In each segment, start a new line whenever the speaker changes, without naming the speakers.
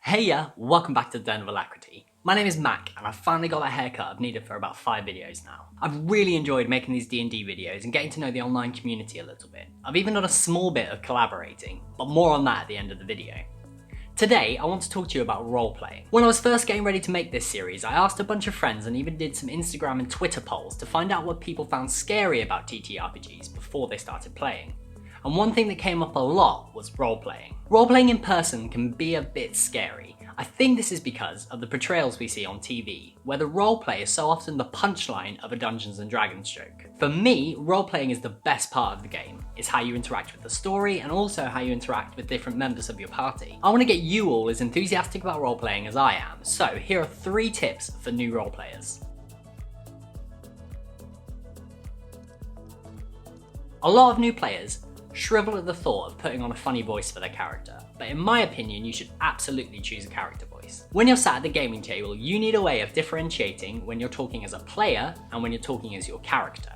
Hey, welcome back to Den of Alacrity. My name is Mac and I've finally got that haircut I've needed for about 5 videos now. I've really enjoyed making these D&D videos and getting to know the online community a little bit. I've even done a small bit of collaborating, but more on that at the end of the video. Today, I want to talk to you about roleplay. When I was first getting ready to make this series, I asked a bunch of friends and even did some Instagram and Twitter polls to find out what people found scary about TTRPGs before they started playing. And one thing that came up a lot was role-playing. Role-playing in person can be a bit scary. I think this is because of the portrayals we see on TV, where the roleplay is so often the punchline of a Dungeons & Dragons joke. For me, role-playing is the best part of the game. It's how you interact with the story and also how you interact with different members of your party. I want to get you all as enthusiastic about role-playing as I am, so here are 3 tips for new role-players. A lot of new players shrivel at the thought of putting on a funny voice for their character, but in my opinion you should absolutely choose a character voice. When you're sat at the gaming table, you need a way of differentiating when you're talking as a player and when you're talking as your character.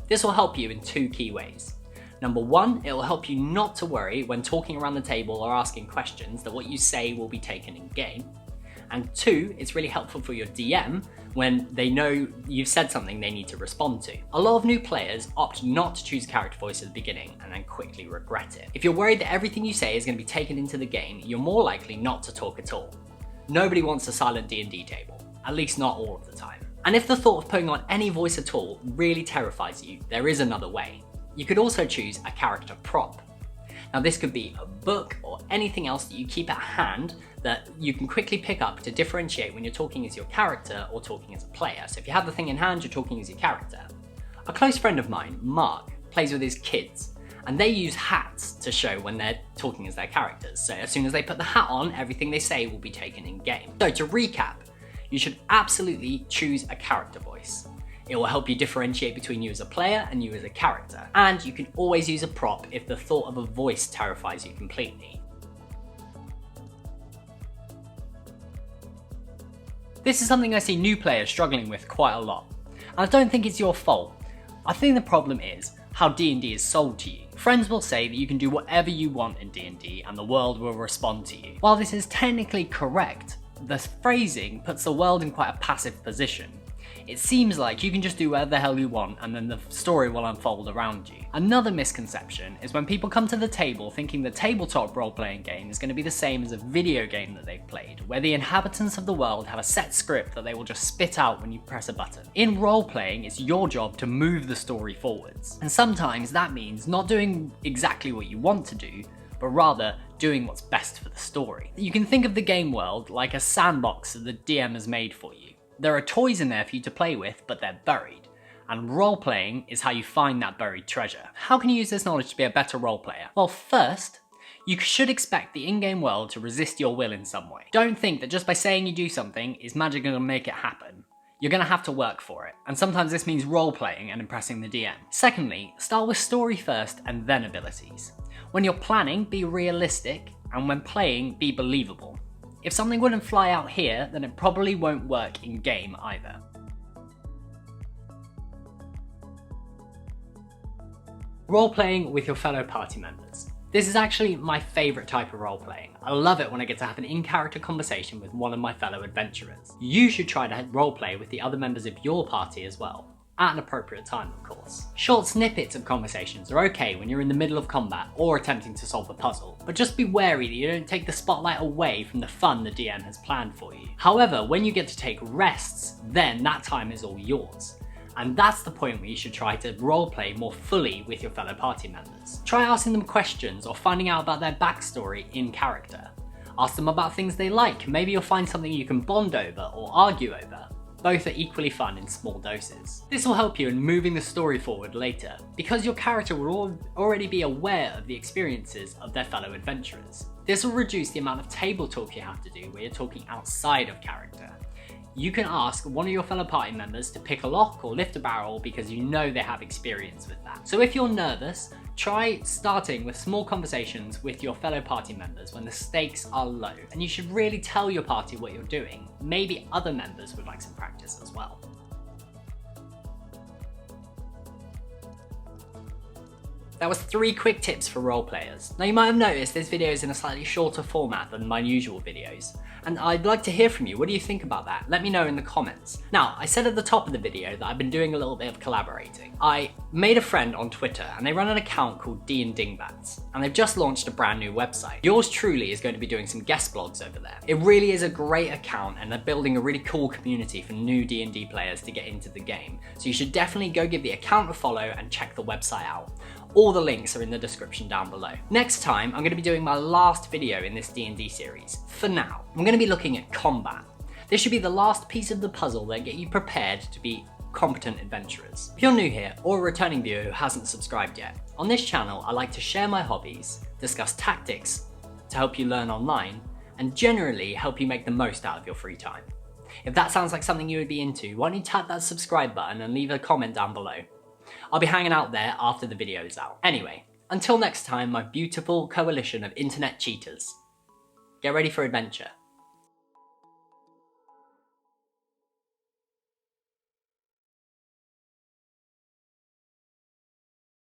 This will help you in 2 key ways. Number 1, it will help you not to worry when talking around the table or asking questions that what you say will be taken in game. And 2, it's really helpful for your DM when they know you've said something they need to respond to. A lot of new players opt not to choose a character voice at the beginning and then quickly regret it. If you're worried that everything you say is going to be taken into the game, you're more likely not to talk at all. Nobody wants a silent D&D table, at least not all of the time. And if the thought of putting on any voice at all really terrifies you, there is another way. You could also choose a character prop. Now this could be a book or anything else that you keep at hand that you can quickly pick up to differentiate when you're talking as your character or talking as a player. So if you have the thing in hand, you're talking as your character. A close friend of mine, Mark, plays with his kids and they use hats to show when they're talking as their characters. So as soon as they put the hat on, everything they say will be taken in game. So to recap, you should absolutely choose a character voice. It will help you differentiate between you as a player and you as a character. And you can always use a prop if the thought of a voice terrifies you completely. This is something I see new players struggling with quite a lot. And I don't think it's your fault. I think the problem is how D&D is sold to you. Friends will say that you can do whatever you want in D&D and the world will respond to you. While this is technically correct, the phrasing puts the world in quite a passive position. It seems like you can just do whatever the hell you want and then the story will unfold around you. Another misconception is when people come to the table thinking the tabletop role-playing game is going to be the same as a video game that they've played, where the inhabitants of the world have a set script that they will just spit out when you press a button. In role-playing, it's your job to move the story forwards. And sometimes that means not doing exactly what you want to do, but rather doing what's best for the story. You can think of the game world like a sandbox that the DM has made for you. There are toys in there for you to play with, but they're buried. And role-playing is how you find that buried treasure. How can you use this knowledge to be a better role-player? Well, first, you should expect the in-game world to resist your will in some way. Don't think that just by saying you do something is magic going to make it happen. You're going to have to work for it, and sometimes this means role-playing and impressing the DM. Secondly, start with story first and then abilities. When you're planning, be realistic, and when playing, be believable. If something wouldn't fly out here, then it probably won't work in game either. Role-playing with your fellow party members. This is actually my favourite type of role-playing. I love it when I get to have an in-character conversation with one of my fellow adventurers. You should try to role-play with the other members of your party as well. At an appropriate time, of course. Short snippets of conversations are okay when you're in the middle of combat or attempting to solve a puzzle, but just be wary that you don't take the spotlight away from the fun the DM has planned for you. However, when you get to take rests, then that time is all yours. And that's the point where you should try to roleplay more fully with your fellow party members. Try asking them questions or finding out about their backstory in character. Ask them about things they like, maybe you'll find something you can bond over or argue over. Both are equally fun in small doses. This will help you in moving the story forward later, because your character will already be aware of the experiences of their fellow adventurers. This will reduce the amount of table talk you have to do where you're talking outside of character. You can ask one of your fellow party members to pick a lock or lift a barrel because you know they have experience with that. So if you're nervous, try starting with small conversations with your fellow party members when the stakes are low. And you should really tell your party what you're doing. Maybe other members would like some practice as well. That was 3 quick tips for role players. Now you might have noticed this video is in a slightly shorter format than my usual videos, and I'd like to hear from you. What do you think about that? Let me know in the comments. Now, I said at the top of the video that I've been doing a little bit of collaborating. I made a friend on Twitter and they run an account called D&Dingbats, and they've just launched a brand new website. Yours truly is going to be doing some guest blogs over there. It really is a great account and they're building a really cool community for new D&D players to get into the game. So you should definitely go give the account a follow and check the website out. All the links are in the description down below. Next time, I'm going to be doing my last video in this D&D series. For now, I'm going to be looking at combat. This should be the last piece of the puzzle that get you prepared to be competent adventurers. If you're new here or a returning viewer who hasn't subscribed yet, on this channel I like to share my hobbies, discuss tactics to help you learn online, and generally help you make the most out of your free time. If that sounds like something you would be into, why don't you tap that subscribe button and leave a comment down below. I'll be hanging out there after the video is out. Anyway, until next time, my beautiful coalition of internet cheaters, get ready for adventure.